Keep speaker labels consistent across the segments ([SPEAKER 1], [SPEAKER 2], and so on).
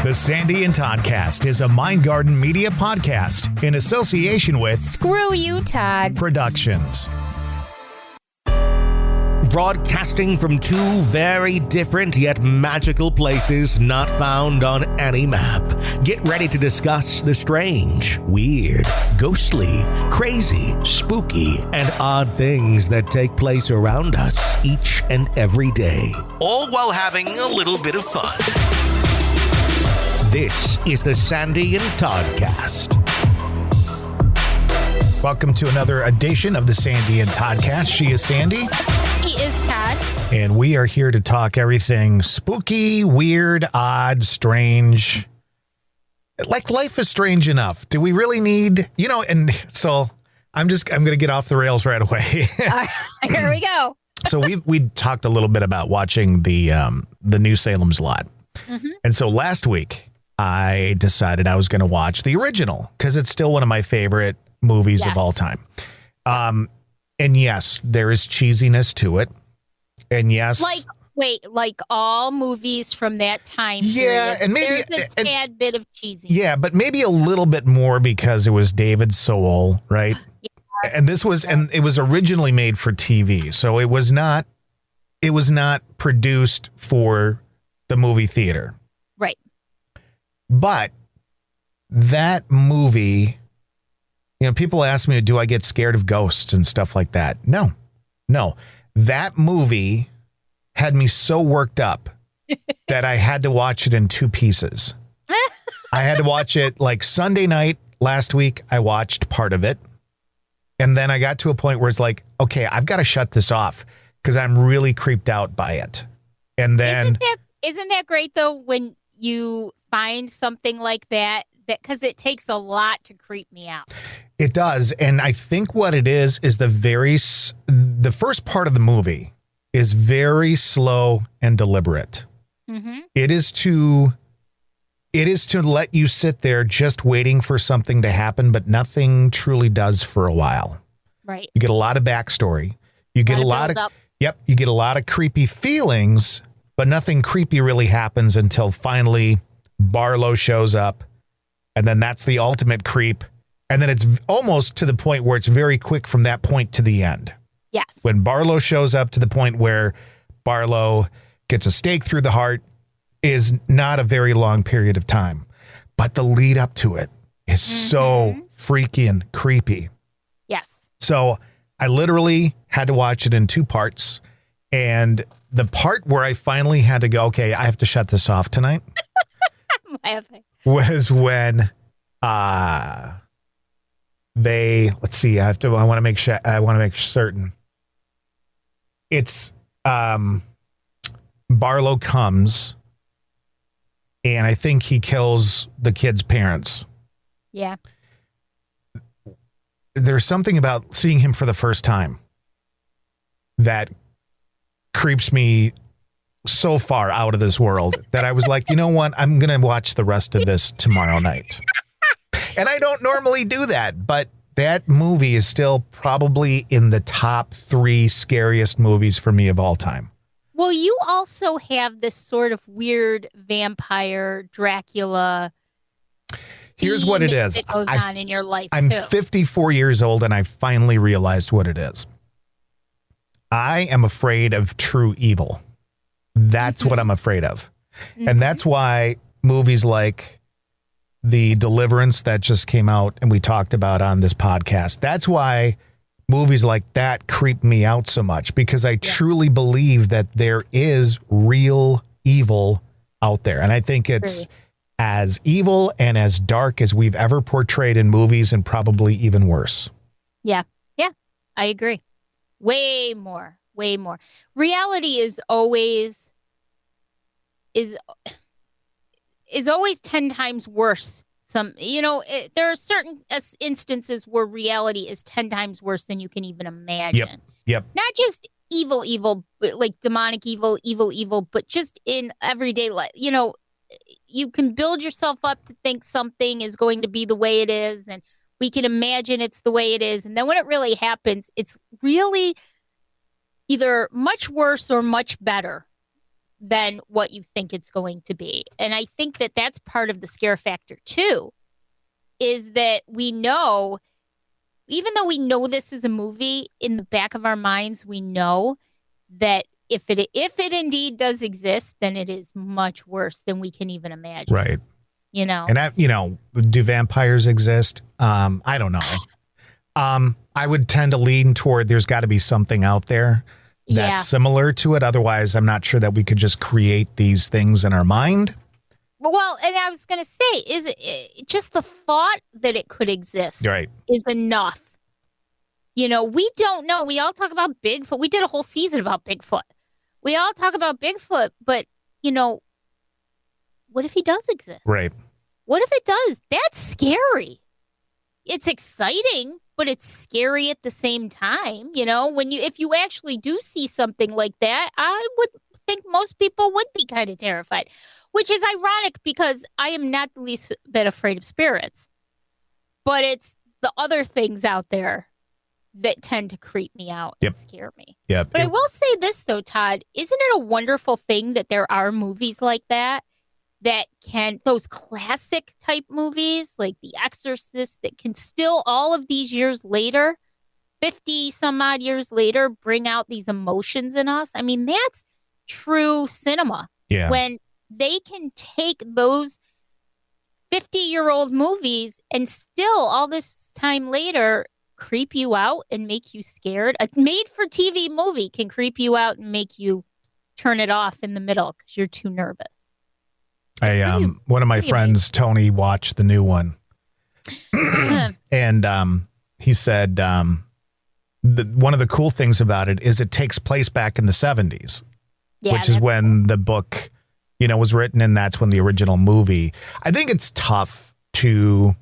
[SPEAKER 1] The Sandy and Toddcast is a Mindgarden Media podcast in association with
[SPEAKER 2] Screw You, Todd
[SPEAKER 1] Productions.
[SPEAKER 3] Broadcasting from two very different yet magical places not found on any map. Get ready to discuss the strange, weird, ghostly, crazy, spooky, and odd things that take place around us each and every day. All while having a little bit of fun. This is the Sandy and Toddcast.
[SPEAKER 1] Welcome to another edition of the Sandy and Toddcast. She is Sandy.
[SPEAKER 2] He is Todd.
[SPEAKER 1] And we are here to talk everything spooky, weird, odd, strange. Like life is strange enough. Do we really need, and so I'm going to get off the rails right away.
[SPEAKER 2] Here we go.
[SPEAKER 1] So we talked a little bit about watching the new Salem's Lot. Mm-hmm. And so last week I decided I was going to watch the original because it's still one of my favorite movies of all time. And yes, there is cheesiness to it. And yes.
[SPEAKER 2] Like all movies from that time
[SPEAKER 1] yeah,
[SPEAKER 2] period,
[SPEAKER 1] and maybe
[SPEAKER 2] there's a tad bit of cheesiness.
[SPEAKER 1] Yeah, but maybe a little bit more because it was David Soul, right? Yes. And it was originally made for TV. So it was not produced for the movie theater.
[SPEAKER 2] Right. But
[SPEAKER 1] that movie, people ask me, do I get scared of ghosts and stuff like that? No. That movie had me so worked up that I had to watch it in two pieces. I had to watch it like Sunday night last week. I watched part of it. And then I got to a point where it's like, okay, I've got to shut this off because I'm really creeped out by it. And then
[SPEAKER 2] isn't that great though when you find something like that because it takes a lot to creep me out.
[SPEAKER 1] It does. And I think what it is the first part of the movie is very slow and deliberate. Mm-hmm. It is to let you sit there just waiting for something to happen, but nothing truly does for a while.
[SPEAKER 2] Right.
[SPEAKER 1] You get a lot of backstory. You get a lot of creepy feelings, but nothing creepy really happens until finally Barlow shows up. And then that's the ultimate creep. And then it's almost to the point where it's very quick from that point to the end.
[SPEAKER 2] Yes.
[SPEAKER 1] When Barlow shows up to the point where Barlow gets a stake through the heart is not a very long period of time. But the lead up to it is so freaking creepy.
[SPEAKER 2] Yes.
[SPEAKER 1] So I literally had to watch it in two parts. And the part where I finally had to go, okay, I have to shut this off tonight.
[SPEAKER 2] I'm laughing.
[SPEAKER 1] Was when let's see, I want to make certain. It's Barlow comes and I think he kills the kid's parents.
[SPEAKER 2] Yeah.
[SPEAKER 1] There's something about seeing him for the first time that creeps me so far out of this world that I was like, you know what? I'm going to watch the rest of this tomorrow night. And I don't normally do that, but that movie is still probably in the top 3 scariest movies for me of all time.
[SPEAKER 2] Well, you also have this sort of weird vampire Dracula.
[SPEAKER 1] Here's what it is.
[SPEAKER 2] That goes on in your life,
[SPEAKER 1] I'm
[SPEAKER 2] too.
[SPEAKER 1] 54 years old and I finally realized what it is. I am afraid of true evil. That's what I'm afraid of. Mm-hmm. And that's why movies like The Deliverance that just came out and we talked about on this podcast, that's why movies like that creep me out so much because I truly believe that there is real evil out there. And I think it's as evil and as dark as we've ever portrayed in movies and probably even worse.
[SPEAKER 2] Yeah. Yeah, I agree. Way more. Reality is always 10 times worse. There are certain instances where reality is 10 times worse than you can even imagine.
[SPEAKER 1] Yep.
[SPEAKER 2] Not just evil, but like demonic evil, but just in everyday life. You can build yourself up to think something is going to be the way it is, and we can imagine it's the way it is. And then when it really happens, it's really either much worse or much better than what you think it's going to be. And I think that that's part of the scare factor too, is that we know, even though we know this is a movie, in the back of our minds, we know that if it indeed does exist, then it is much worse than we can even imagine.
[SPEAKER 1] Right.
[SPEAKER 2] You know?
[SPEAKER 1] And do vampires exist? I don't know. I would tend to lean toward there's got to be something out there that's similar to it. Otherwise, I'm not sure that we could just create these things in our mind.
[SPEAKER 2] Well, and I was going to say, is it just the thought that it could exist is enough. You know, we don't know. We all talk about Bigfoot. We did a whole season about Bigfoot. We all talk about Bigfoot, but, you know, what if he does exist?
[SPEAKER 1] Right.
[SPEAKER 2] What if it does? That's scary. It's exciting, but it's scary at the same time. You know, if you actually do see something like that, I would think most people would be kind of terrified, which is ironic because I am not the least bit afraid of spirits, but it's the other things out there that tend to creep me out and scare me.
[SPEAKER 1] Yep.
[SPEAKER 2] But I will say this though, Todd, isn't it a wonderful thing that there are movies like that those classic type movies like The Exorcist that can still, all of these years later, 50 some odd years later, bring out these emotions in us? I mean, that's true cinema.
[SPEAKER 1] Yeah.
[SPEAKER 2] When they can take those 50-year-old movies and still all this time later creep you out and make you scared. A made-for-TV movie can creep you out and make you turn it off in the middle because you're too nervous.
[SPEAKER 1] One of my friends, Tony, watched the new one, and he said one of the cool things about it is it takes place back in the 70s, which is when the book, was written, and that's when the original movie. I think it's tough to,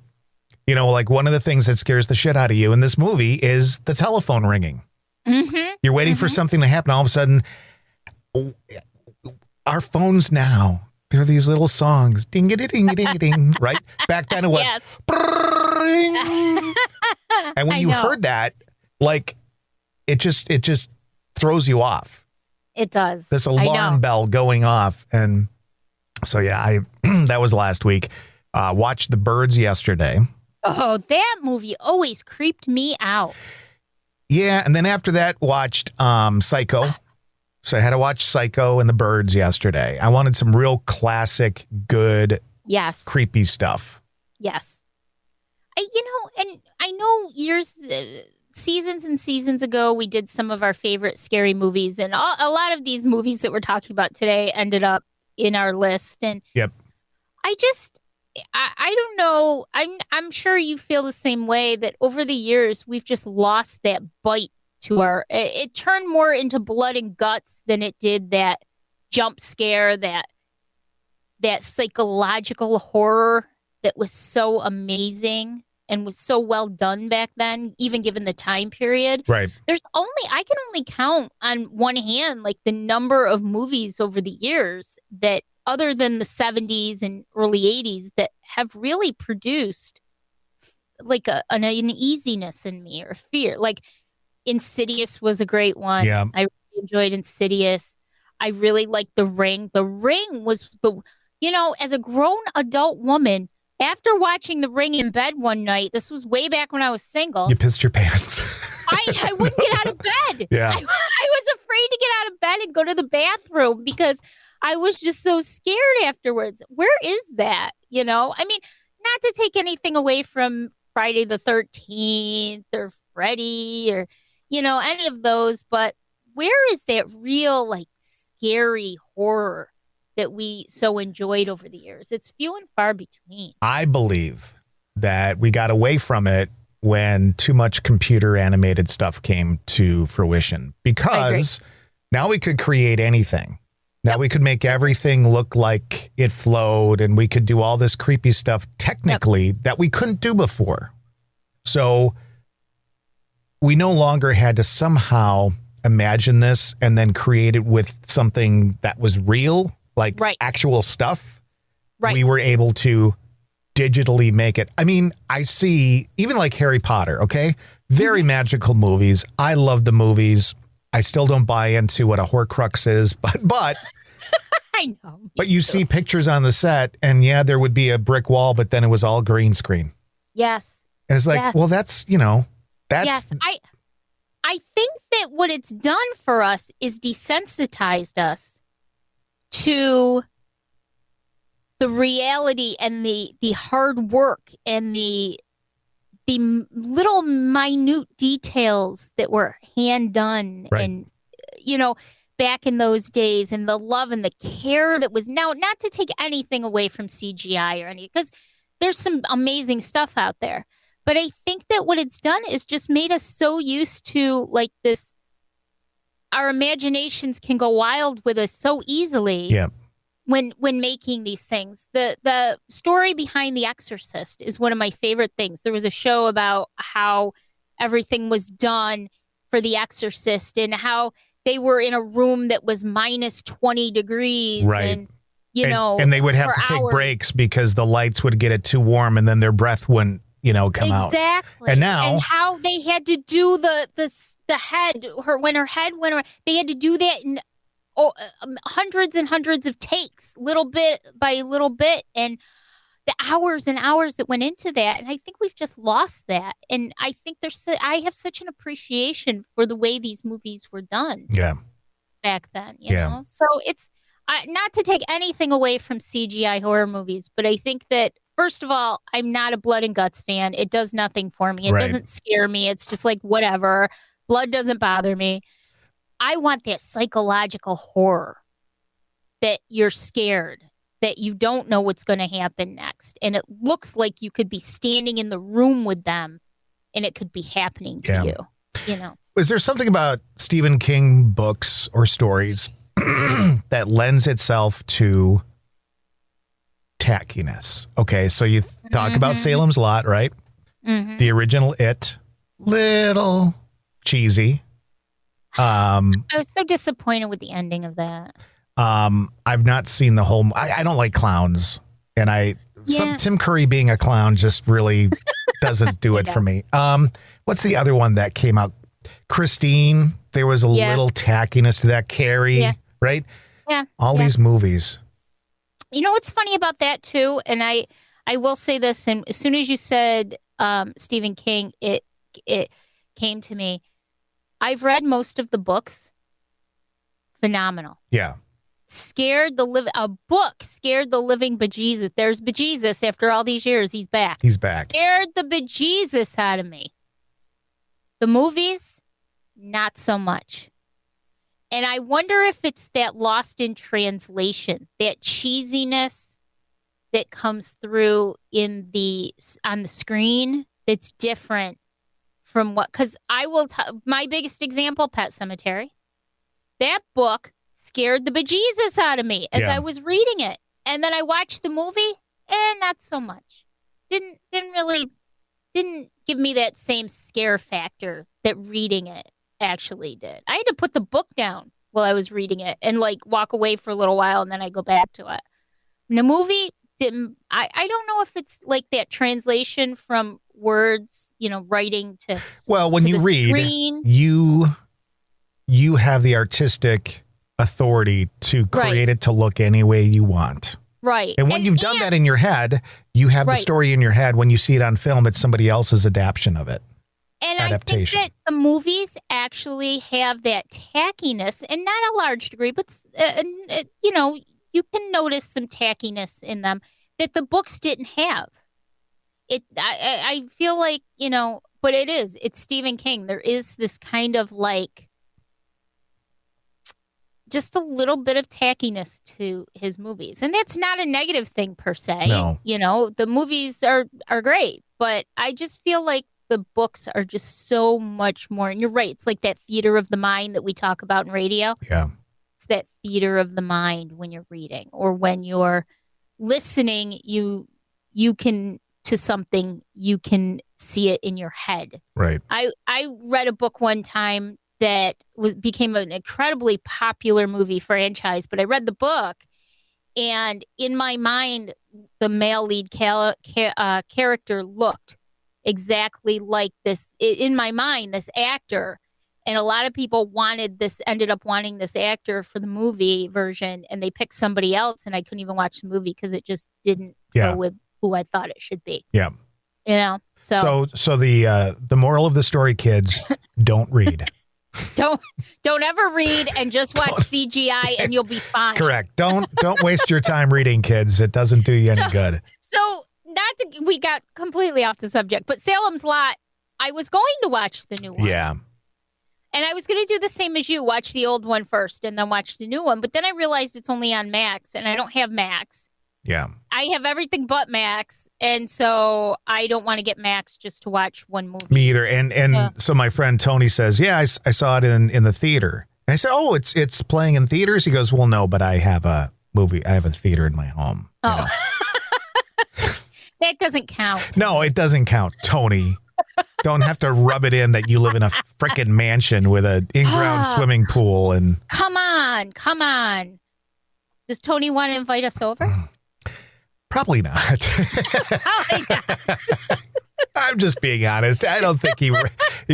[SPEAKER 1] like one of the things that scares the shit out of you in this movie is the telephone ringing.
[SPEAKER 2] Mm-hmm.
[SPEAKER 1] You're waiting for something to happen. All of a sudden, our phones now, they're these little songs, ding-a-ding-a-ding-a-ding, right? Back then it was, and when you heard that, like, it just throws you off.
[SPEAKER 2] It does.
[SPEAKER 1] This alarm bell going off. And so, that was last week. Watched The Birds yesterday.
[SPEAKER 2] Oh, that movie always creeped me out.
[SPEAKER 1] Yeah, and then after that, watched Psycho. So I had to watch Psycho and The Birds yesterday. I wanted some real classic, good, creepy stuff.
[SPEAKER 2] Yes. And I know seasons and seasons ago, we did some of our favorite scary movies. And a lot of these movies that we're talking about today ended up in our list. And I don't know. I'm sure you feel the same way, that over the years, we've just lost that bite to it turned more into blood and guts than it did that jump scare, that psychological horror that was so amazing and was so well done back then, even given the time period.
[SPEAKER 1] Right.
[SPEAKER 2] I can only count on one hand, like the number of movies over the years that, other than the 70s and early 80s, that have really produced like an uneasiness in me or fear. Like Insidious was a great one.
[SPEAKER 1] Yeah.
[SPEAKER 2] I really enjoyed Insidious. I really liked The Ring. The Ring was as a grown adult woman, after watching The Ring in bed one night, this was way back when I was single.
[SPEAKER 1] You pissed your pants.
[SPEAKER 2] I wouldn't get out of bed.
[SPEAKER 1] Yeah.
[SPEAKER 2] I was afraid to get out of bed and go to the bathroom because I was just so scared afterwards. Where is that? I mean, not to take anything away from Friday the 13th or Freddy or, any of those, but where is that real, like, scary horror that we so enjoyed over the years? It's few and far between.
[SPEAKER 1] I believe that we got away from it when too much computer animated stuff came to fruition, because now we could create anything. Now we could make everything look like it flowed, and we could do all this creepy stuff technically that we couldn't do before. So we no longer had to somehow imagine this and then create it with something that was real, like actual stuff. Right. We were able to digitally make it. I mean, I see even like Harry Potter, okay? Very magical movies. I love the movies. I still don't buy into what a Horcrux is, but
[SPEAKER 2] I know.
[SPEAKER 1] But you see pictures on the set, and yeah, there would be a brick wall, but then it was all green screen.
[SPEAKER 2] Yes.
[SPEAKER 1] And it's like, well, that's, that's.
[SPEAKER 2] Yes. I think that what it's done for us is desensitized us to the reality and the hard work and the little minute details that were hand done.
[SPEAKER 1] Right.
[SPEAKER 2] And, back in those days, and the love and the care that was now, not to take anything away from CGI or anything, because there's some amazing stuff out there. But I think that what it's done is just made us so used to like this. Our imaginations can go wild with us so easily.
[SPEAKER 1] Yeah.
[SPEAKER 2] When making these things. The story behind The Exorcist is one of my favorite things. There was a show about how everything was done for The Exorcist and how they were in a room that was minus 20 degrees.
[SPEAKER 1] Right.
[SPEAKER 2] And,
[SPEAKER 1] and they would have to take breaks because the lights would get it too warm and then their breath wouldn't, come out.
[SPEAKER 2] Exactly.
[SPEAKER 1] And now.
[SPEAKER 2] And how they had to do the head, when her head went around, they had to do that in hundreds and hundreds of takes, little bit by little bit, and the hours and hours that went into that. And I think we've just lost that. And I think I have such an appreciation for the way these movies were done.
[SPEAKER 1] Yeah.
[SPEAKER 2] Back then, you know? So it's not to take anything away from CGI horror movies, but I think that, first of all, I'm not a blood and guts fan. It does nothing for me. It doesn't scare me. It's just like, whatever. Blood doesn't bother me. I want that psychological horror that you're scared, that you don't know what's going to happen next. And it looks like you could be standing in the room with them and it could be happening to you,
[SPEAKER 1] Is there something about Stephen King books or stories that lends itself to tackiness? Okay, so you talk about Salem's Lot, right?
[SPEAKER 2] Mm-hmm.
[SPEAKER 1] The original It, little cheesy.
[SPEAKER 2] I was so disappointed with the ending of that.
[SPEAKER 1] I've not seen the whole. I don't like clowns, and Tim Curry being a clown just really doesn't do it for me. What's the other one that came out? Christine. There was a little tackiness to that. Carrie, right?
[SPEAKER 2] Yeah.
[SPEAKER 1] All these movies.
[SPEAKER 2] You know what's funny about that too, and I will say this, and as soon as you said Stephen King, it came to me. I've read most of the books. Phenomenal.
[SPEAKER 1] Yeah.
[SPEAKER 2] A book scared the living bejesus. There's bejesus after all these years. He's back. Scared the bejesus out of me. The movies, not so much. And I wonder if it's that lost in translation, that cheesiness that comes through on the screen that's different from because my biggest example, Pet Sematary. That book scared the bejesus out of me as I was reading it. And then I watched the movie and not so much. Didn't give me that same scare factor that reading it actually did. I had to put the book down while I was reading it and walk away for a little while and then I go back to it. And the movie didn't. I don't know if it's like that translation from words, writing to.
[SPEAKER 1] Well, when you read, screen. You have the artistic authority to create it to look any way you want.
[SPEAKER 2] Right.
[SPEAKER 1] And when you've done that in your head, you have the story in your head. When you see it on film, it's somebody else's adaptation of it.
[SPEAKER 2] And adaptation. I think that the movies actually have that tackiness, and not a large degree, but, you can notice some tackiness in them that the books didn't have. I feel like, but it's Stephen King. There is this kind of just a little bit of tackiness to his movies. And that's not a negative thing per se.
[SPEAKER 1] No.
[SPEAKER 2] The movies are great, but I just feel like the books are just so much more. And you're right. It's like that theater of the mind that we talk about in radio.
[SPEAKER 1] Yeah.
[SPEAKER 2] It's that theater of the mind when you're reading or when you're listening, you can to something, you can see it in your head.
[SPEAKER 1] Right.
[SPEAKER 2] I read a book one time that became an incredibly popular movie franchise, but I read the book and in my mind, the male lead character looked exactly like this in my mind, this actor. And a lot of people ended up wanting this actor for the movie version, and they picked somebody else, and I couldn't even watch the movie because it just didn't go with who I thought it should be.
[SPEAKER 1] Yeah.
[SPEAKER 2] So
[SPEAKER 1] the moral of the story, kids, don't read.
[SPEAKER 2] Don't ever read and just watch CGI and you'll be fine.
[SPEAKER 1] Correct. Don't waste your time reading, kids. It doesn't do you any good.
[SPEAKER 2] So we got completely off the subject, but Salem's Lot, I was going to watch the new one.
[SPEAKER 1] Yeah.
[SPEAKER 2] And I was going to do the same as you, watch the old one first and then watch the new one. But then I realized it's only on Max, and I don't have Max.
[SPEAKER 1] Yeah.
[SPEAKER 2] I have everything but Max, and so I don't want to get Max just to watch one movie.
[SPEAKER 1] Me either. And so my friend Tony says, yeah, I saw it in the theater. And I said, oh, it's playing in theaters? He goes, well, no, but I have a theater in my home.
[SPEAKER 2] Oh. That doesn't count.
[SPEAKER 1] No, it doesn't count, Tony. Don't have to rub it in that you live in a frickin' mansion with an in-ground swimming pool. And
[SPEAKER 2] Come on. Does Tony want to invite us over?
[SPEAKER 1] Probably not.
[SPEAKER 2] Probably not.
[SPEAKER 1] I'm just being honest. I don't think he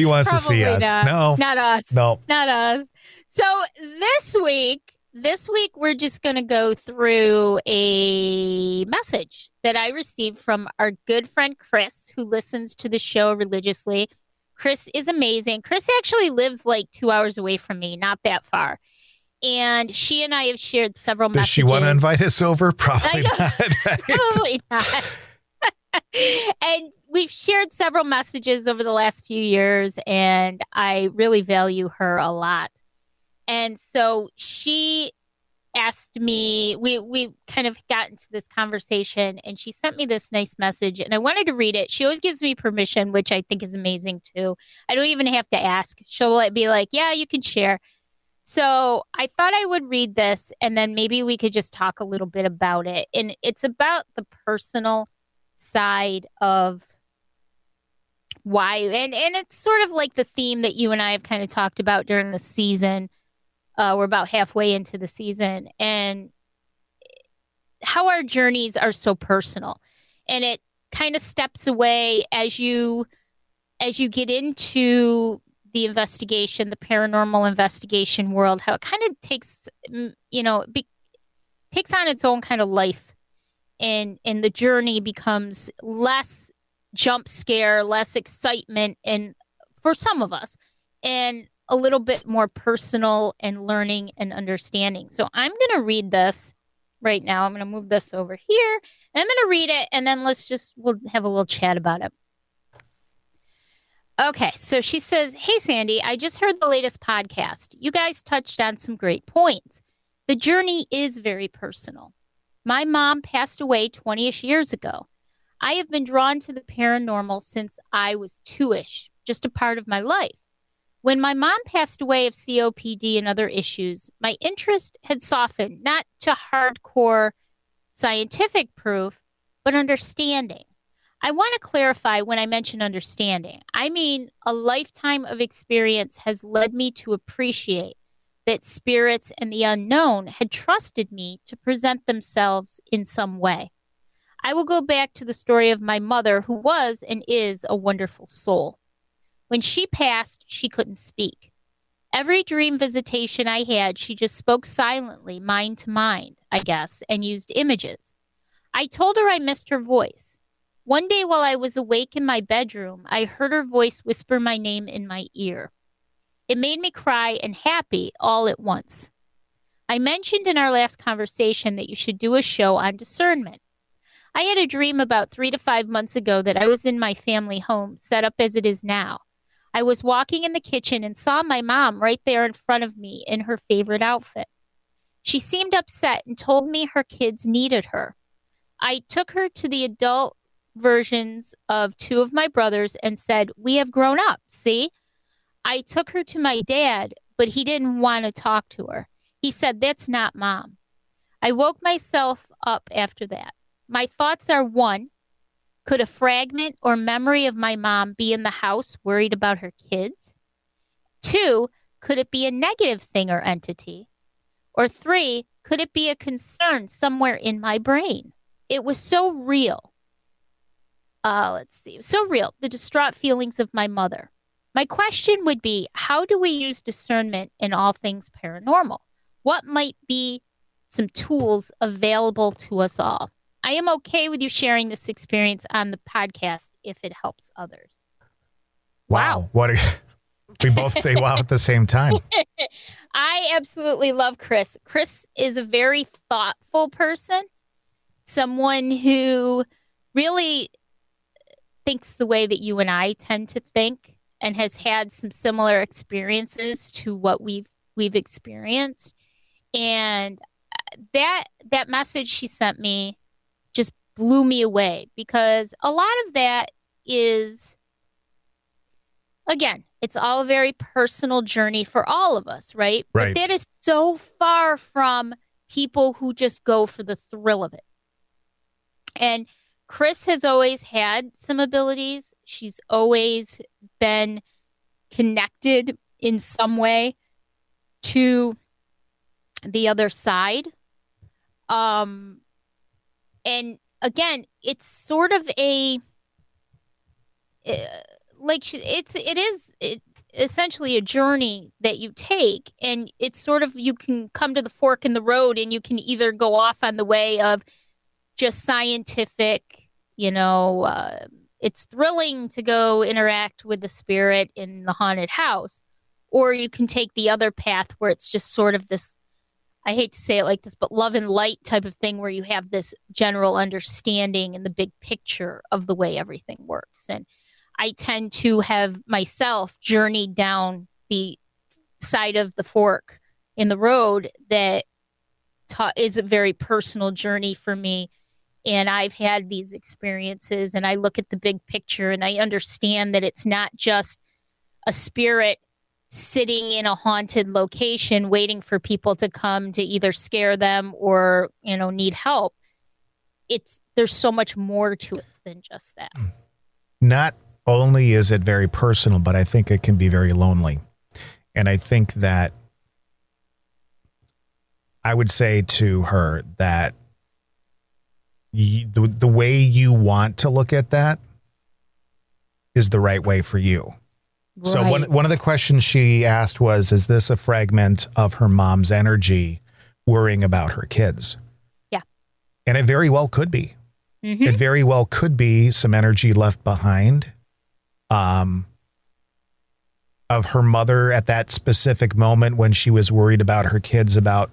[SPEAKER 1] wants to see us.
[SPEAKER 2] Not.
[SPEAKER 1] No.
[SPEAKER 2] Not us.
[SPEAKER 1] No.
[SPEAKER 2] Not us. So this week we're just going to go through a message that I received from our good friend Chris, who listens to the show religiously. Chris is amazing. Chris actually lives like 2 hours away from me, not that far. And she and I have shared several messages.
[SPEAKER 1] Does she want to invite us over? Probably not. Right?
[SPEAKER 2] Probably not. And we've shared several messages over the last few years, and I really value her a lot. And so she asked me, we kind of got into this conversation, and she sent me this nice message, and I wanted to read it. She always gives me permission, which I think is amazing too. I don't even have to ask. She'll be like, yeah, you can share. So I thought I would read this, and then maybe we could just talk a little bit about it. And it's about the personal side of why, and it's sort of like the theme that you and I have kind of talked about during the season. We're about halfway into the season, and how our journeys are so personal, and it kind of steps away as you get into the investigation, the paranormal investigation world, how it kind of takes, takes on its own kind of life, and the journey becomes less jump scare, less excitement, and for some of us, and a little bit more personal and learning and understanding. So I'm going to read this right now. I'm going to move this over here, and I'm going to read it, and then we'll have a little chat about it. Okay, so she says, hey, Sandy, I just heard the latest podcast. You guys touched on some great points. The journey is very personal. My mom passed away 20-ish years ago. I have been drawn to the paranormal since I was 2-ish, just a part of my life. When my mom passed away of COPD and other issues, my interest had softened, not to hardcore scientific proof, but understanding. I want to clarify when I mention understanding. I mean, a lifetime of experience has led me to appreciate that spirits and the unknown had trusted me to present themselves in some way. I will go back to the story of my mother, who was and is a wonderful soul. When she passed, she couldn't speak. Every dream visitation I had, she just spoke silently, mind to mind, I guess, and used images. I told her I missed her voice. One day while I was awake in my bedroom, I heard her voice whisper my name in my ear. It made me cry and happy all at once. I mentioned in our last conversation that you should do a show on discernment. I had a dream about 3 to 5 months ago that I was in my family home, set up as it is now. I was walking in the kitchen and saw my mom right there in front of me in her favorite outfit. She seemed upset and told me her kids needed her. I took her to the adult versions of 2 of my brothers and said, we have grown up, see? I took her to my dad, but he didn't want to talk to her. He said, that's not Mom. I woke myself up after that. My thoughts are, 1, could a fragment or memory of my mom be in the house worried about her kids? 2, could it be a negative thing or entity? Or 3, could it be a concern somewhere in my brain? It was so real. So real, the distraught feelings of my mother. My question would be, how do we use discernment in all things paranormal? What might be some tools available to us all? I am okay with you sharing this experience on the podcast if it helps others.
[SPEAKER 1] Wow. We both say wow at the same time.
[SPEAKER 2] I absolutely love Chris. Chris is a very thoughtful person, someone who really thinks the way that you and I tend to think, and has had some similar experiences to what we've experienced. And that message she sent me just blew me away, because a lot of that is, again, it's all a very personal journey for all of us, right?
[SPEAKER 1] Right.
[SPEAKER 2] But that is so far from people who just go for the thrill of it. And Chris has always had some abilities. She's always been connected in some way to the other side. And again, it's sort of a essentially a journey that you take, and it's sort of, you can come to the fork in the road, and you can either go off on the way of just scientific, it's thrilling to go interact with the spirit in the haunted house, or you can take the other path where it's just sort of this, I hate to say it like this, but love and light type of thing, where you have this general understanding and the big picture of the way everything works. And I tend to have myself journeyed down the side of the fork in the road that is a very personal journey for me. And I've had these experiences, and I look at the big picture, and I understand that it's not just a spirit sitting in a haunted location waiting for people to come to either scare them or, need help. There's so much more to it than just that.
[SPEAKER 1] Not only is it very personal, but I think it can be very lonely. And I think that I would say to her that the way you want to look at that is the right way for you. Right. So one of the questions she asked was, is this a fragment of her mom's energy worrying about her kids?
[SPEAKER 2] Yeah.
[SPEAKER 1] And it very well could be.
[SPEAKER 2] Mm-hmm.
[SPEAKER 1] It very well could be some energy left behind of her mother at that specific moment when she was worried about her kids, about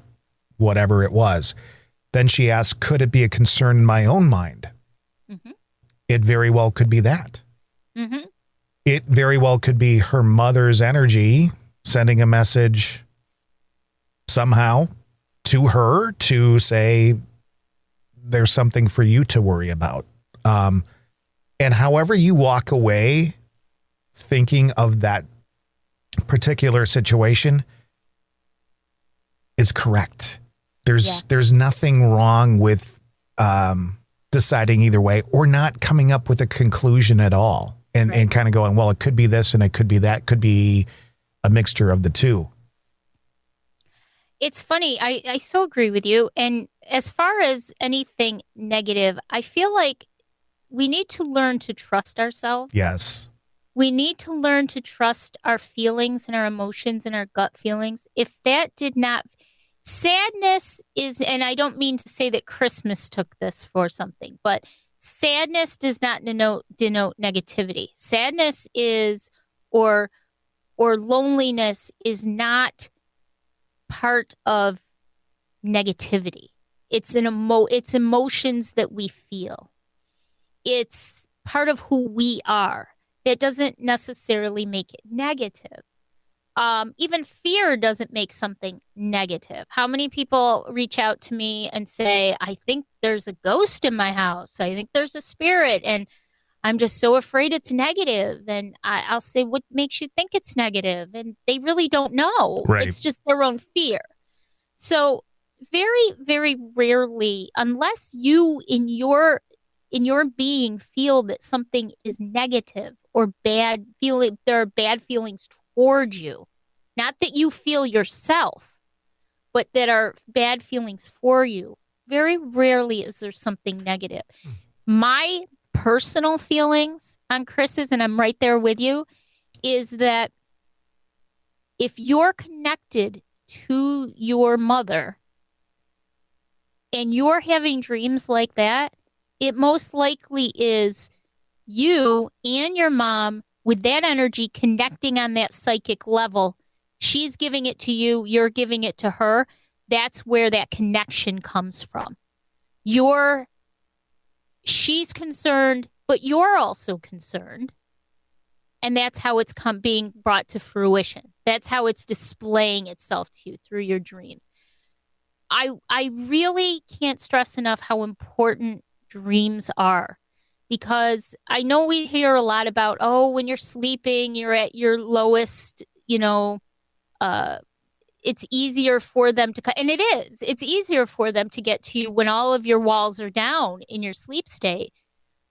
[SPEAKER 1] whatever it was. Then she asked, could it be a concern in my own mind? Mm-hmm. It very well could be that.
[SPEAKER 2] Mm-hmm.
[SPEAKER 1] It very well could be her mother's energy sending a message somehow to her to say, there's something for you to worry about. And however you walk away thinking of that particular situation is correct. There's nothing wrong with deciding either way, or not coming up with a conclusion at all, and kind of going, well, it could be this and it could be that, could be a mixture of the two.
[SPEAKER 2] It's funny. I so agree with you. And as far as anything negative, I feel like we need to learn to trust ourselves.
[SPEAKER 1] Yes.
[SPEAKER 2] We need to learn to trust our feelings and our emotions and our gut feelings. If that did not, sadness is, and I don't mean to say that Christmas took this for something, but sadness does not denote negativity. Sadness is, or loneliness is not part of negativity. It's it's emotions that we feel. It's part of who we are. That doesn't necessarily make it negative. Even fear doesn't make something negative. How many people reach out to me and say, I think there's a ghost in my house. I think there's a spirit, and I'm just so afraid it's negative. And I'll say, what makes you think it's negative? And they really don't know.
[SPEAKER 1] Right.
[SPEAKER 2] It's just their own fear. So very, very rarely, unless you in your being feel that something is negative or bad feeling, there are bad feelings toward you, not that you feel yourself, but that are bad feelings for you. Very rarely is there something negative. My personal feelings on Chris's, and I'm right there with you, is that if you're connected to your mother and you're having dreams like that, it most likely is you and your mom with that energy connecting on that psychic level. She's giving it to you, you're giving it to her. That's where that connection comes from. She's concerned, but you're also concerned. And that's how it's being brought to fruition. That's how it's displaying itself to you through your dreams. I really can't stress enough how important dreams are, because I know we hear a lot about, when you're sleeping, you're at your lowest, it's easier for them to, and it's easier for them to get to you when all of your walls are down in your sleep state.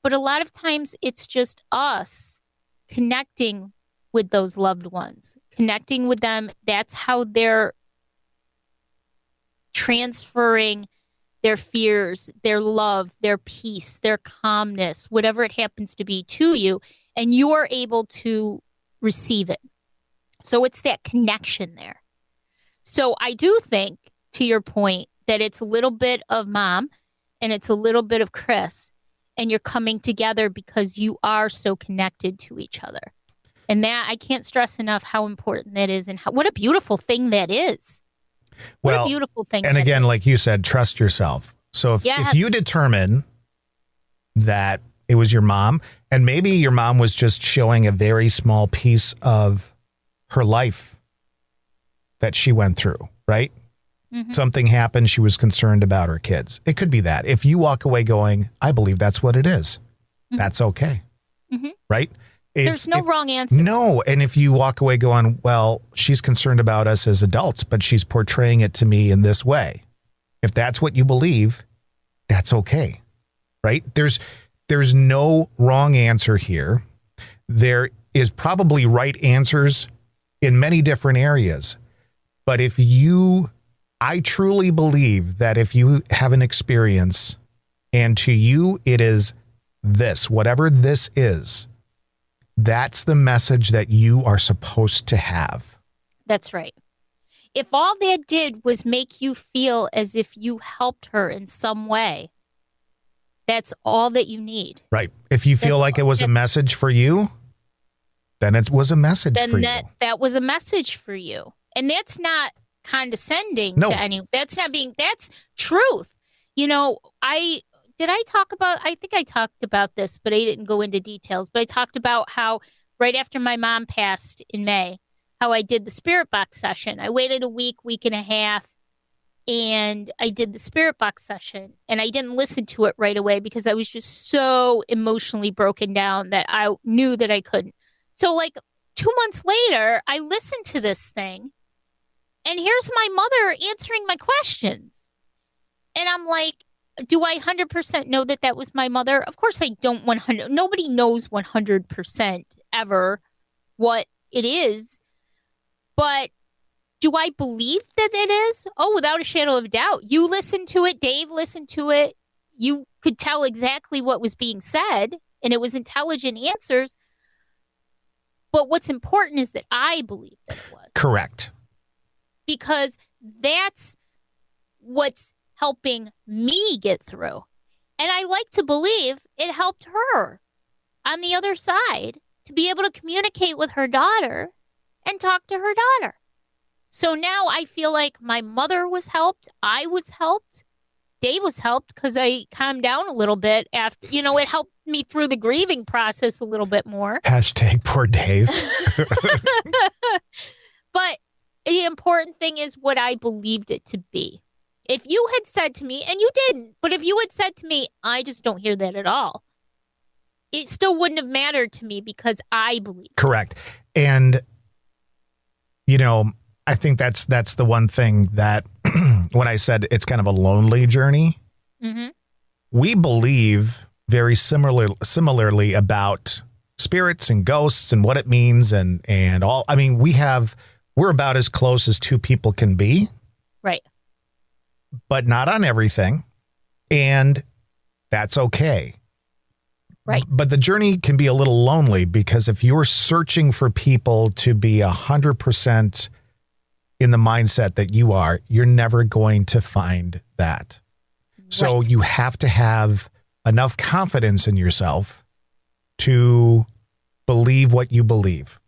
[SPEAKER 2] But a lot of times it's just us connecting with those loved ones, connecting with them. That's how they're transferring their fears, their love, their peace, their calmness, whatever it happens to be, to you, and you're able to receive it. So it's that connection there. So I do think, to your point, that it's a little bit of Mom and it's a little bit of Chris, and you're coming together because you are so connected to each other. And that, I can't stress enough how important that is, and what a beautiful thing that is. What a beautiful thing.
[SPEAKER 1] And again, like you said, trust yourself. So if you determine that it was your mom, and maybe your mom was just showing a very small piece of her life that she went through, right? Mm-hmm. Something happened. She was concerned about her kids. It could be that. If you walk away going, I believe that's what it is, that's okay. Mm-hmm. Right?
[SPEAKER 2] There's no wrong answer.
[SPEAKER 1] No. And if you walk away going, well, she's concerned about us as adults, but she's portraying it to me in this way. If that's what you believe, that's okay. Right? There's no wrong answer here. There is probably right answers in many different areas. But I truly believe that if you have an experience and to you it is this, whatever this is, that's the message that you are supposed to have.
[SPEAKER 2] That's right. If all that did was make you feel as if you helped her in some way, that's all that you need.
[SPEAKER 1] Right. If you feel like it was a message for you, then it was a message for you.
[SPEAKER 2] That was a message for you. And that's not condescending to anyone. That's truth. I think I talked about this, but I didn't go into details. But I talked about how right after my mom passed in May, how I did the spirit box session. I waited a week and a half, and I did the spirit box session. And I didn't listen to it right away because I was just so emotionally broken down that I knew that I couldn't. So like 2 months later, I listened to this thing, and here's my mother answering my questions. And I'm like, do I 100% know that was my mother? Of course I don't 100. Nobody knows 100% ever what it is. But do I believe that it is? Oh, without a shadow of a doubt. You listened to it. Dave listened to it. You could tell exactly what was being said, and it was intelligent answers. But what's important is that I believe that it was.
[SPEAKER 1] Correct.
[SPEAKER 2] Because that's what's helping me get through. And I like to believe it helped her on the other side to be able to communicate with her daughter and talk to her daughter. So now I feel like my mother was helped. I was helped. Dave was helped because I calmed down a little bit after, it helped me through the grieving process a little bit more.
[SPEAKER 1] # poor Dave.
[SPEAKER 2] But the important thing is what I believed it to be. If you had said to me, and you didn't, but if you had said to me, I just don't hear that at all, it still wouldn't have mattered to me because I believe.
[SPEAKER 1] Correct. And, I think that's the one thing that when I said it's kind of a lonely journey, we believe very similarly about spirits and ghosts and what it means and all. I mean, we're about as close as two people can be.
[SPEAKER 2] Right.
[SPEAKER 1] But not on everything. And that's okay.
[SPEAKER 2] Right.
[SPEAKER 1] But the journey can be a little lonely because if you're searching for people to be 100% in the mindset that you are, you're never going to find that. So
[SPEAKER 2] Right.
[SPEAKER 1] you have to have enough confidence in yourself to believe what you believe.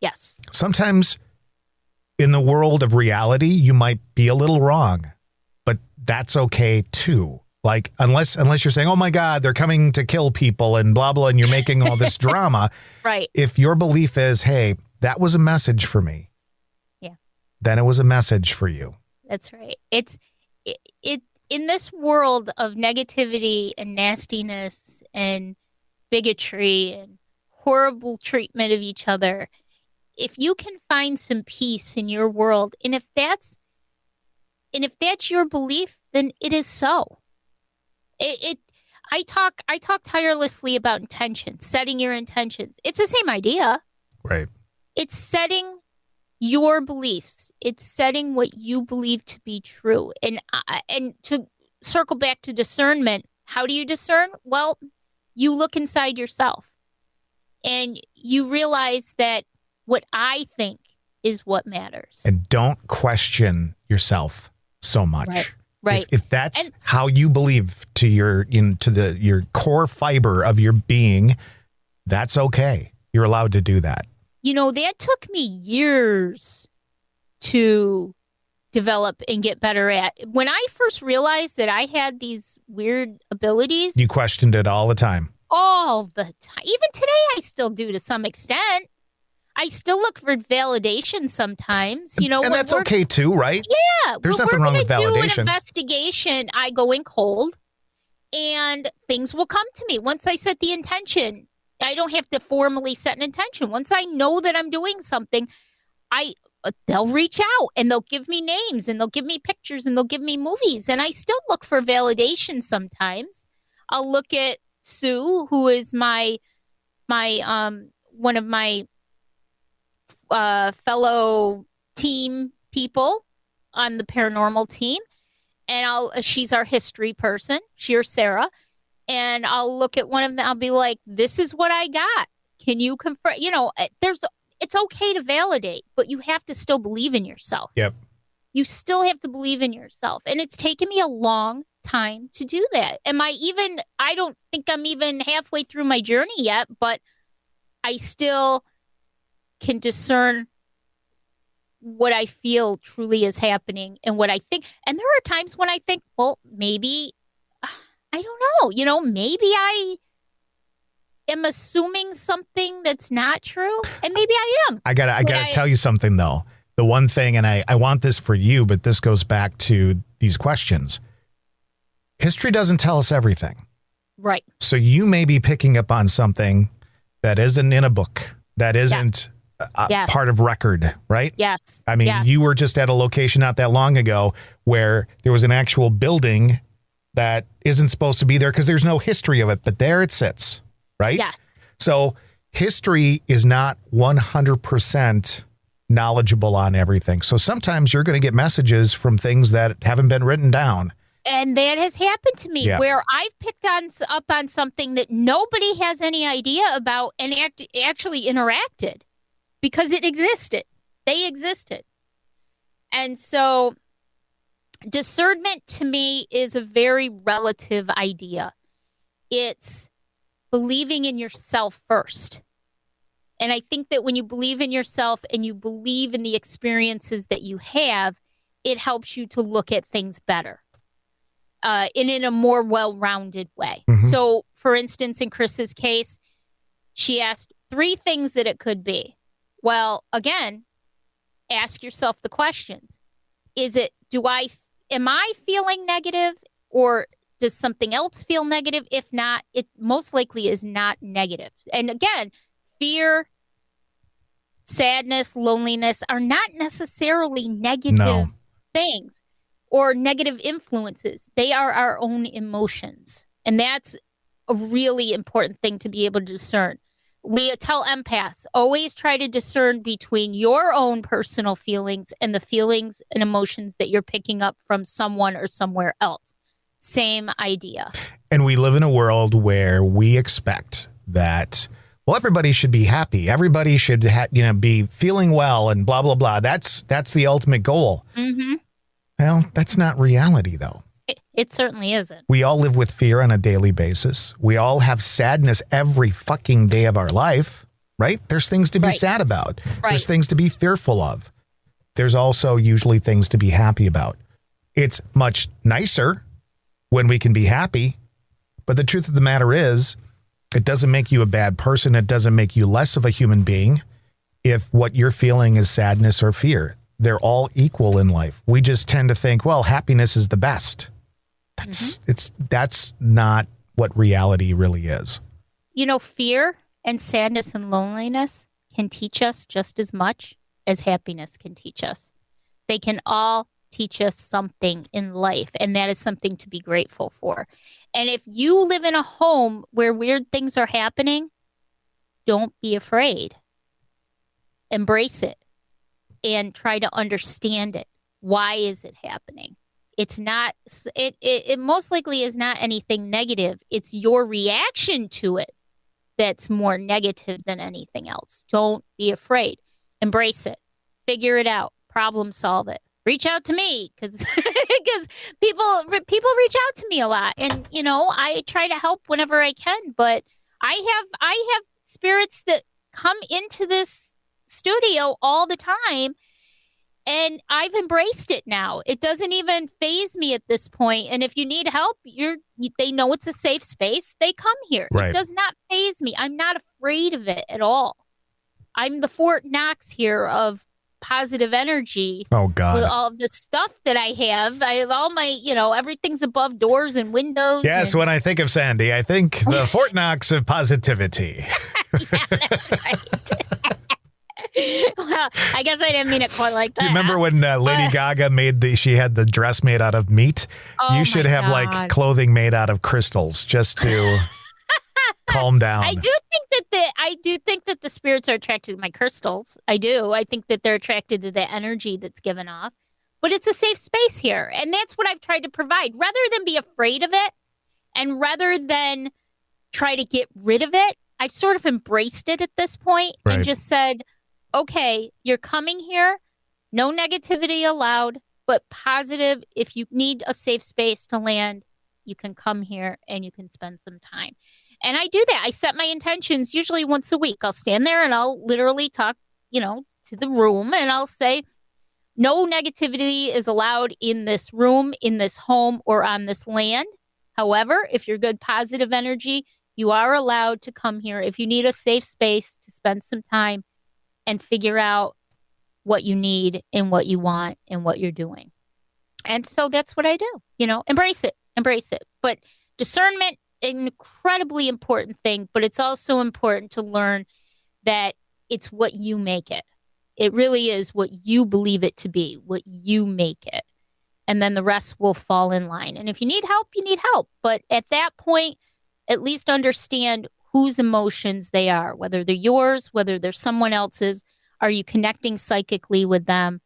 [SPEAKER 2] Yes.
[SPEAKER 1] Sometimes in the world of reality, you might be a little wrong, but that's okay too. Like, unless you're saying, oh my God, they're coming to kill people and blah, blah, and you're making all this drama.
[SPEAKER 2] Right.
[SPEAKER 1] If your belief is, hey, that was a message for me.
[SPEAKER 2] Yeah.
[SPEAKER 1] Then it was a message for you.
[SPEAKER 2] That's right. It in this world of negativity and nastiness and bigotry and horrible treatment of each other, if you can find some peace in your world, and if that's your belief, then it is so. I talk tirelessly about intentions, setting your intentions. It's the same idea.
[SPEAKER 1] Right.
[SPEAKER 2] It's setting your beliefs. It's setting what you believe to be true. And to circle back to discernment, how do you discern? Well, you look inside yourself and you realize that what I think is what matters.
[SPEAKER 1] And don't question yourself so much.
[SPEAKER 2] Right. Right.
[SPEAKER 1] If that's how you believe to your core fiber of your being, that's okay. You're allowed to do that.
[SPEAKER 2] You know, that took me years to develop and get better at. When I first realized that I had these weird abilities.
[SPEAKER 1] You questioned it all the time.
[SPEAKER 2] All the time. Even today, I still do to some extent. I still look for validation sometimes, you know.
[SPEAKER 1] And that's okay too, right?
[SPEAKER 2] Yeah.
[SPEAKER 1] There's nothing wrong with validation.
[SPEAKER 2] Do an investigation, I go in cold and things will come to me. Once I set the intention, I don't have to formally set an intention. Once I know that I'm doing something, they'll reach out and they'll give me names and they'll give me pictures and they'll give me movies. And I still look for validation sometimes. I'll look at Sue, who is my one of my fellow team people on the paranormal team, and she's our history person. She's Sarah, and I'll look at one of them. I'll be like, "This is what I got. Can you confirm?" You know, it's okay to validate, but you have to still believe in yourself.
[SPEAKER 1] Yep.
[SPEAKER 2] You still have to believe in yourself, and it's taken me a long time to do that. I don't think I'm even halfway through my journey yet, but I still can discern what I feel truly is happening and what I think. And there are times when I think, well, maybe, I don't know, you know, maybe I am assuming something that's not true, and maybe I am.
[SPEAKER 1] I gotta tell you something though. The one thing, and I want this for you, but this goes back to these questions. History doesn't tell us everything.
[SPEAKER 2] Right.
[SPEAKER 1] So you may be picking up on something that isn't in a book, that isn't part of record, right?
[SPEAKER 2] Yes.
[SPEAKER 1] I mean, you were just at a location not that long ago where there was an actual building that isn't supposed to be there because there's no history of it, but there it sits, right?
[SPEAKER 2] Yes.
[SPEAKER 1] So history is not 100% knowledgeable on everything. So sometimes you're going to get messages from things that haven't been written down.
[SPEAKER 2] And that has happened to me where I've picked up on something that nobody has any idea about and actually interacted because it existed. They existed. And so discernment to me is a very relative idea. It's believing in yourself first. And I think that when you believe in yourself and you believe in the experiences that you have, it helps you to look at things better. And in a more well-rounded way.
[SPEAKER 1] Mm-hmm.
[SPEAKER 2] So, for instance, in Chris's case, she asked 3 things that it could be. Well, again, ask yourself the questions. Am I feeling negative, or does something else feel negative? If not, it most likely is not negative. And again, fear, sadness, loneliness are not necessarily negative things or negative influences. They are our own emotions. And that's a really important thing to be able to discern. We tell empaths, always try to discern between your own personal feelings and the feelings and emotions that you're picking up from someone or somewhere else. Same idea.
[SPEAKER 1] And we live in a world where we expect that, well, everybody should be happy. Everybody should be feeling well and blah, blah, blah. That's the ultimate goal.
[SPEAKER 2] Mm-hmm.
[SPEAKER 1] Well, that's not reality, though.
[SPEAKER 2] It certainly isn't.
[SPEAKER 1] We all live with fear on a daily basis. We all have sadness every fucking day of our life, right? There's things to be sad about.
[SPEAKER 2] Right.
[SPEAKER 1] There's things to be fearful of. There's also usually things to be happy about. It's much nicer when we can be happy. But the truth of the matter is, it doesn't make you a bad person. It doesn't make you less of a human being if what you're feeling is sadness or fear. They're all equal in life. We just tend to think, well, happiness is the best. That's not what reality really is.
[SPEAKER 2] Fear and sadness and loneliness can teach us just as much as happiness can teach us. They can all teach us something in life, and that is something to be grateful for. And if you live in a home where weird things are happening, don't be afraid. Embrace it and try to understand it. Why is it happening? It's not, it most likely is not anything negative. It's your reaction to it that's more negative than anything else. Don't be afraid. Embrace it. Figure it out. Problem solve it. Reach out to me because people reach out to me a lot, and I try to help whenever I can. But I have spirits that come into this studio all the time, and I've embraced it now. It doesn't even faze me at this point. And if you need help, they know it's a safe space. They come here. Right. It does not faze me. I'm not afraid of it at all. I'm the Fort Knox here of positive energy.
[SPEAKER 1] Oh God.
[SPEAKER 2] With all of the stuff that I have all my, everything's above doors and windows.
[SPEAKER 1] Yes. When I think of Sandy, I think the Fort Knox of positivity.
[SPEAKER 2] Yeah, that's right. Well, I guess I didn't mean it quite like that.
[SPEAKER 1] Do you remember when Lady Gaga she had the dress made out of meat?
[SPEAKER 2] Oh,
[SPEAKER 1] you should have like clothing made out of crystals just to calm down.
[SPEAKER 2] I do think that the spirits are attracted to my crystals. I do. I think that they're attracted to the energy that's given off. But it's a safe space here. And that's what I've tried to provide. Rather than be afraid of it and rather than try to get rid of it, I've sort of embraced it at this point and just said, okay, you're coming here. No negativity allowed, but positive. If you need a safe space to land, you can come here and you can spend some time. And I do that. I set my intentions usually once a week. I'll stand there and I'll literally talk, to the room, and I'll say, no negativity is allowed in this room, in this home, or on this land. However, if you're good positive energy, you are allowed to come here. If you need a safe space to spend some time and figure out what you need and what you want and what you're doing. And so that's what I do, embrace it. But discernment, an incredibly important thing, but it's also important to learn that it's what you make it. It really is what you believe it to be, what you make it. And then the rest will fall in line. And if you need help, you need help. But at that point, at least understand whose emotions they are, whether they're yours, whether they're someone else's. Are you connecting psychically with them?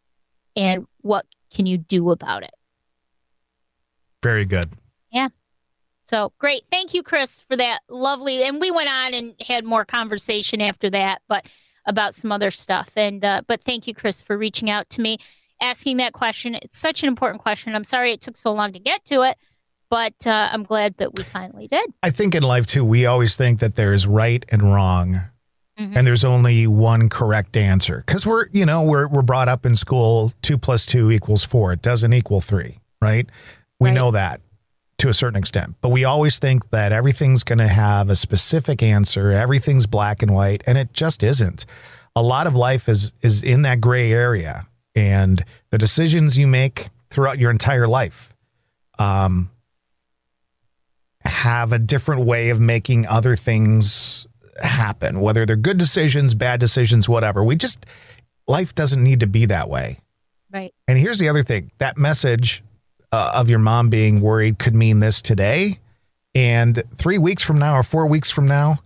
[SPEAKER 2] And what can you do about it?
[SPEAKER 1] Very good.
[SPEAKER 2] Yeah. So great. Thank you, Chris, for that lovely. And we went on and had more conversation after that, but about some other stuff. And but thank you, Chris, for reaching out to me, asking that question. It's such an important question. I'm sorry it took so long to get to it, but I'm glad that we finally did.
[SPEAKER 1] I think in life, too, we always think that there is right and wrong. Mm-hmm. And there's only one correct answer because we're brought up in school 2 + 2 = 4. It doesn't equal 3, right? We know that to a certain extent, but we always think that everything's going to have a specific answer. Everything's black and white, and it just isn't. A lot of life is in that gray area, and the decisions you make throughout your entire life have a different way of making other things happen, whether they're good decisions, bad decisions, whatever. Life doesn't need to be that way.
[SPEAKER 2] Right.
[SPEAKER 1] And here's the other thing, that message of your mom being worried could mean this today. And 3 weeks from now or 4 weeks from now,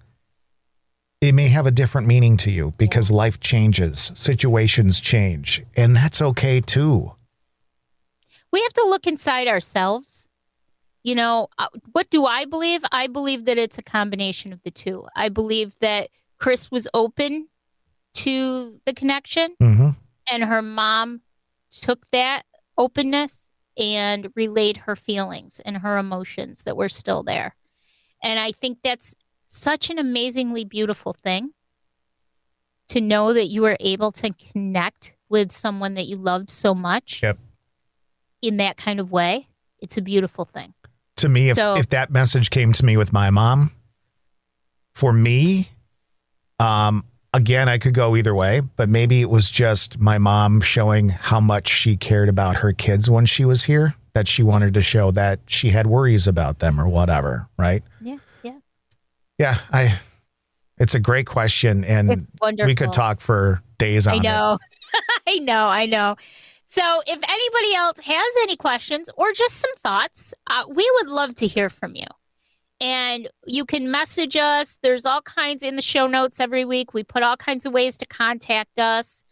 [SPEAKER 1] it may have a different meaning to you because life changes, situations change, and that's okay too.
[SPEAKER 2] We have to look inside ourselves What do I believe? I believe that it's a combination of the two. I believe that Chris was open to the connection, and her mom took that openness and relayed her feelings and her emotions that were still there. And I think that's such an amazingly beautiful thing, to know that you were able to connect with someone that you loved so much in that kind of way. It's a beautiful thing.
[SPEAKER 1] To me, if that message came to me with my mom, for me, again, I could go either way, but maybe it was just my mom showing how much she cared about her kids when she was here, that she wanted to show that she had worries about them or whatever, right? Yeah, it's a great question, and we could talk for days on it.
[SPEAKER 2] I know. So if anybody else has any questions or just some thoughts, we would love to hear from you. And you can message us. There's all kinds in the show notes every week. We put all kinds of ways to contact us.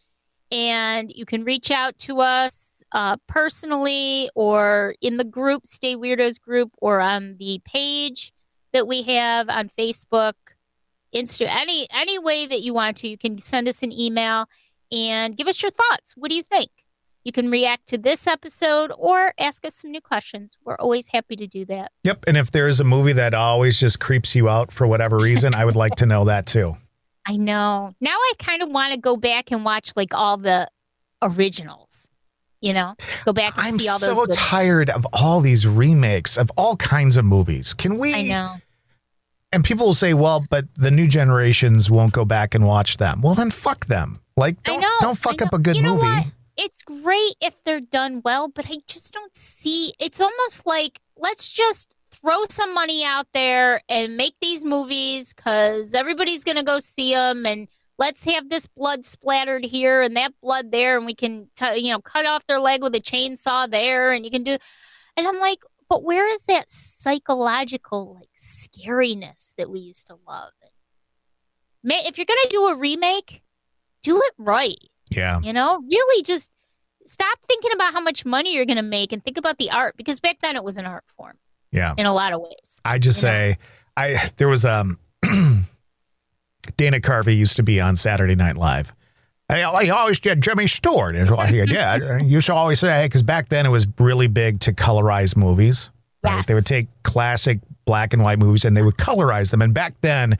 [SPEAKER 2] And you can reach out to us personally, or in the group, Stay Weirdos group, or on the page that we have on Facebook, Insta, any way that you want to. You can send us an email and give us your thoughts. What do you think? You can react to this episode or ask us some new questions. We're always happy to do that.
[SPEAKER 1] Yep. And if there is a movie that always just creeps you out for whatever reason, I would like to know that too.
[SPEAKER 2] I know. Now I kind of want to go back and watch like all the originals, go back and see all those.
[SPEAKER 1] I'm so tired of all these remakes of all kinds of movies. Can we?
[SPEAKER 2] I know.
[SPEAKER 1] And people will say, well, but the new generations won't go back and watch them. Well, then fuck them. Like, don't fuck up a good movie.
[SPEAKER 2] What? It's great if they're done well, but I just don't see. It's almost like, let's just throw some money out there and make these movies because everybody's going to go see them. And let's have this blood splattered here and that blood there. And we can, cut off their leg with a chainsaw there. And you can do. And I'm like, but where is that psychological scariness that we used to love? If you're going to do a remake, do it right.
[SPEAKER 1] Yeah.
[SPEAKER 2] Really just stop thinking about how much money you're going to make and think about the art, because back then it was an art form.
[SPEAKER 1] Yeah.
[SPEAKER 2] In a lot of ways.
[SPEAKER 1] I just there was Dana Carvey used to be on Saturday Night Live. He always did Jimmy Stewart is what he did. He used to always say, because back then it was really big to colorize movies. Right?
[SPEAKER 2] Yes.
[SPEAKER 1] They would take classic black and white movies and they would colorize them. And back then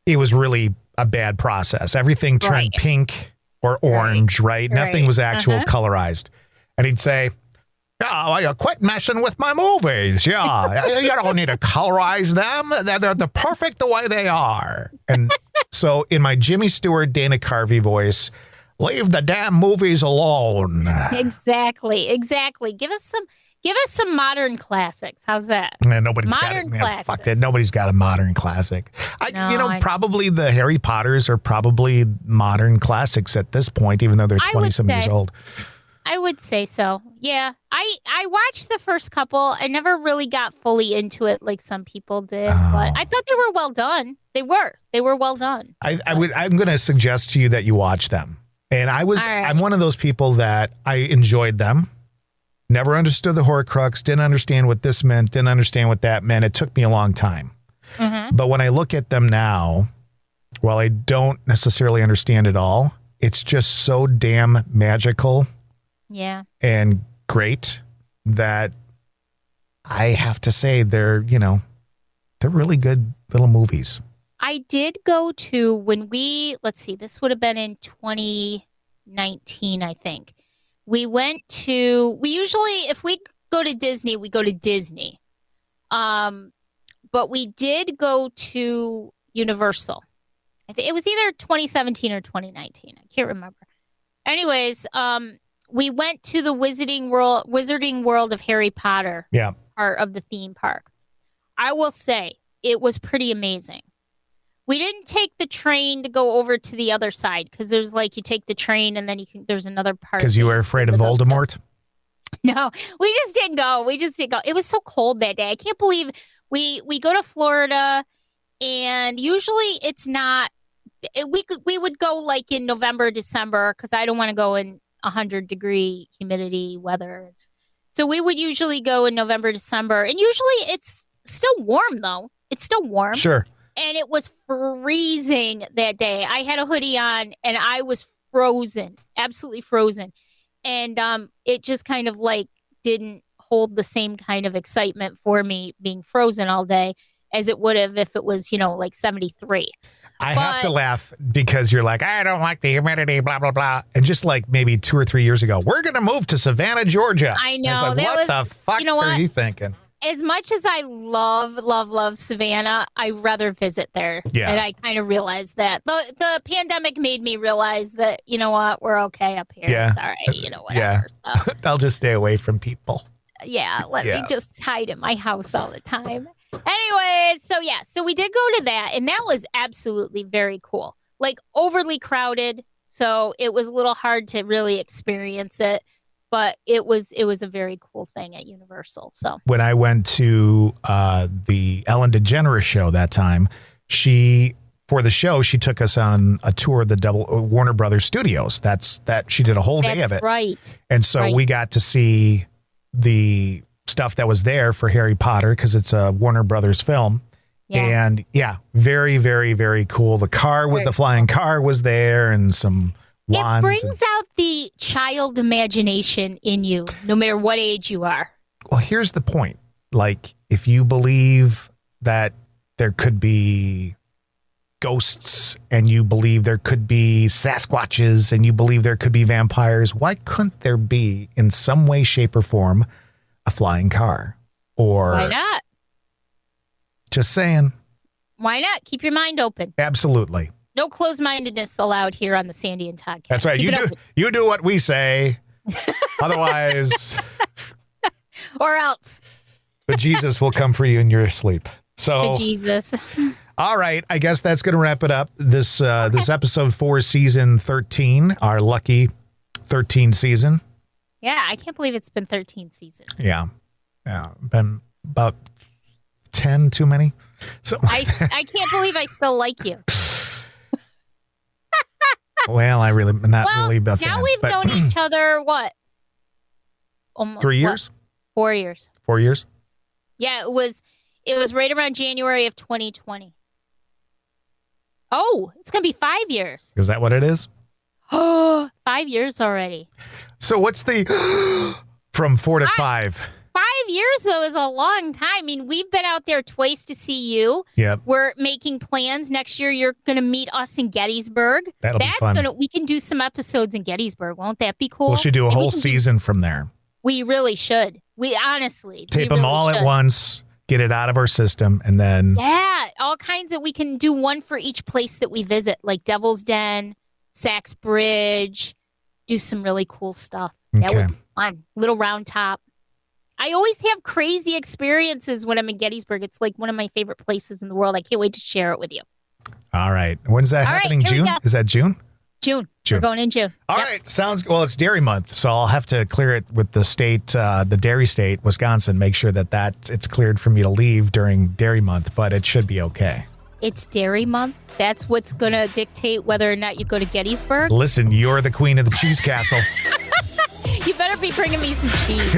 [SPEAKER 1] it was really a bad process. Everything turned pink or orange, right? Nothing was actual colorized. And he'd say, yeah, quit messing with my movies. Yeah, you don't need to colorize them. They're perfect the way they are. And so in my Jimmy Stewart, Dana Carvey voice, leave the damn movies alone.
[SPEAKER 2] Exactly. Give us some modern classics. How's that?
[SPEAKER 1] Man, nobody's got it. Man, fuck that. Nobody's got a modern classic. Probably the Harry Potters are probably modern classics at this point, even though they're 20-some years old.
[SPEAKER 2] I would say so. Yeah. I watched the first couple. I never really got fully into it like some people did, but I thought they were well done. They were well done.
[SPEAKER 1] I'm going to suggest to you that you watch them. And I'm one of those people that I enjoyed them. Never understood the Horcrux, didn't understand what this meant, didn't understand what that meant. It took me a long time. But when I look at them now, while I don't necessarily understand it all, it's just so damn magical.
[SPEAKER 2] Yeah.
[SPEAKER 1] And great that I have to say they're really good little movies.
[SPEAKER 2] I did go to this would have been in 2019, I think. We usually, if we go to Disney, we go to Disney. But we did go to Universal. I think it was either 2017 or 2019. I can't remember. Anyways, we went to the Wizarding World of Harry Potter.
[SPEAKER 1] Yeah.
[SPEAKER 2] Part of the theme park. I will say it was pretty amazing. We didn't take the train to go over to the other side because there's you take the train and then there's another part.
[SPEAKER 1] Because you were afraid of Voldemort?
[SPEAKER 2] No, we just didn't go. It was so cold that day. I can't believe we go to Florida, and usually it's not. We would go in November, December, because I don't want to go in 100-degree humidity weather. So we would usually go in November, December, and usually it's still warm though. It's still warm.
[SPEAKER 1] Sure.
[SPEAKER 2] And it was freezing that day. I had a hoodie on and I was frozen, absolutely frozen. And it just kind of like didn't hold the same kind of excitement for me being frozen all day as it would have if it was, like 73.
[SPEAKER 1] I have to laugh because you're like, I don't like the humidity, blah, blah, blah. And just like maybe 2 or 3 years ago, we're going to move to Savannah, Georgia.
[SPEAKER 2] I know.
[SPEAKER 1] I was like, what the fuck are you thinking?
[SPEAKER 2] As much as I love Savannah, I rather visit there.
[SPEAKER 1] Yeah.
[SPEAKER 2] And I kind of realized that. The pandemic made me realize that, you know what, we're okay up here.
[SPEAKER 1] Yeah.
[SPEAKER 2] It's all right, whatever.
[SPEAKER 1] Yeah.
[SPEAKER 2] So,
[SPEAKER 1] I'll just stay away from people.
[SPEAKER 2] yeah, let me just hide in my house all the time. Anyways, so we did go to that, and that was absolutely very cool. Like overly crowded, so it was a little hard to really experience it. But it was a very cool thing at Universal. So
[SPEAKER 1] when I went to the Ellen DeGeneres show that time, for the show she took us on a tour of the Warner Brothers studios. She did a whole day of it,
[SPEAKER 2] right?
[SPEAKER 1] And so we got to see the stuff that was there for Harry Potter because it's a Warner Brothers film. Yeah. And very, very, very cool. The car with the flying car was there, and some wands.
[SPEAKER 2] It brings out the child imagination in you, no matter what age you are.
[SPEAKER 1] Well, here's the point. Like, if you believe that there could be ghosts and you believe there could be Sasquatches and you believe there could be vampires, why couldn't there be, in some way, shape, or form, a flying car? Or
[SPEAKER 2] why not?
[SPEAKER 1] Just saying.
[SPEAKER 2] Why not? Keep your mind open.
[SPEAKER 1] Absolutely.
[SPEAKER 2] No closed-mindedness allowed here on the Sandy and Todd.
[SPEAKER 1] That's right. You do what we say. Otherwise.
[SPEAKER 2] Or else.
[SPEAKER 1] But Jesus will come for you in your sleep. So
[SPEAKER 2] Jesus.
[SPEAKER 1] All right. I guess that's going to wrap it up. This episode 4, season 13, our lucky 13 season.
[SPEAKER 2] Yeah, I can't believe it's been 13 seasons.
[SPEAKER 1] Yeah. Been about 10 too many. So
[SPEAKER 2] I can't believe I still like you.
[SPEAKER 1] Well, I really not really a fan.
[SPEAKER 2] Now we've known each other what?
[SPEAKER 1] 3 years?
[SPEAKER 2] 4 years.
[SPEAKER 1] 4 years?
[SPEAKER 2] Yeah, it was right around January of 2020. Oh, it's gonna be 5 years.
[SPEAKER 1] Is that what it is?
[SPEAKER 2] Oh, 5 years already.
[SPEAKER 1] So what's the from 4 to 5?
[SPEAKER 2] 5 years, though, is a long time. I mean, we've been out there twice to see you.
[SPEAKER 1] Yep.
[SPEAKER 2] We're making plans. Next year, you're going to meet us in Gettysburg.
[SPEAKER 1] That'll be fun.
[SPEAKER 2] We can do some episodes in Gettysburg. Won't that be cool?
[SPEAKER 1] We should do a whole season from there.
[SPEAKER 2] We really should. We honestly.
[SPEAKER 1] Tape them all at once, get it out of our system, and then.
[SPEAKER 2] Yeah, all kinds of. We can do one for each place that we visit, like Devil's Den, Sachs Bridge, do some really cool stuff. That would be fun. Little Round Top. I always have crazy experiences when I'm in Gettysburg. It's like one of my favorite places in the world. I can't wait to share it with you.
[SPEAKER 1] All right. When's that happening? June? Is that June?
[SPEAKER 2] June. We're going in June.
[SPEAKER 1] All right. Sounds well. It's dairy month, so I'll have to clear it with the state, the dairy state, Wisconsin. Make sure that it's cleared for me to leave during dairy month, but it should be okay.
[SPEAKER 2] It's dairy month. That's what's going to dictate whether or not you go to Gettysburg.
[SPEAKER 1] Listen, you're the queen of the cheese castle.
[SPEAKER 2] You better be bringing me some cheese.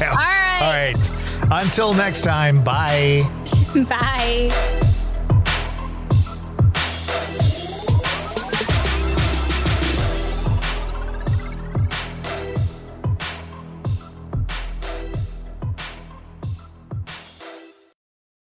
[SPEAKER 2] All right.
[SPEAKER 1] Until next time, bye.
[SPEAKER 2] Bye.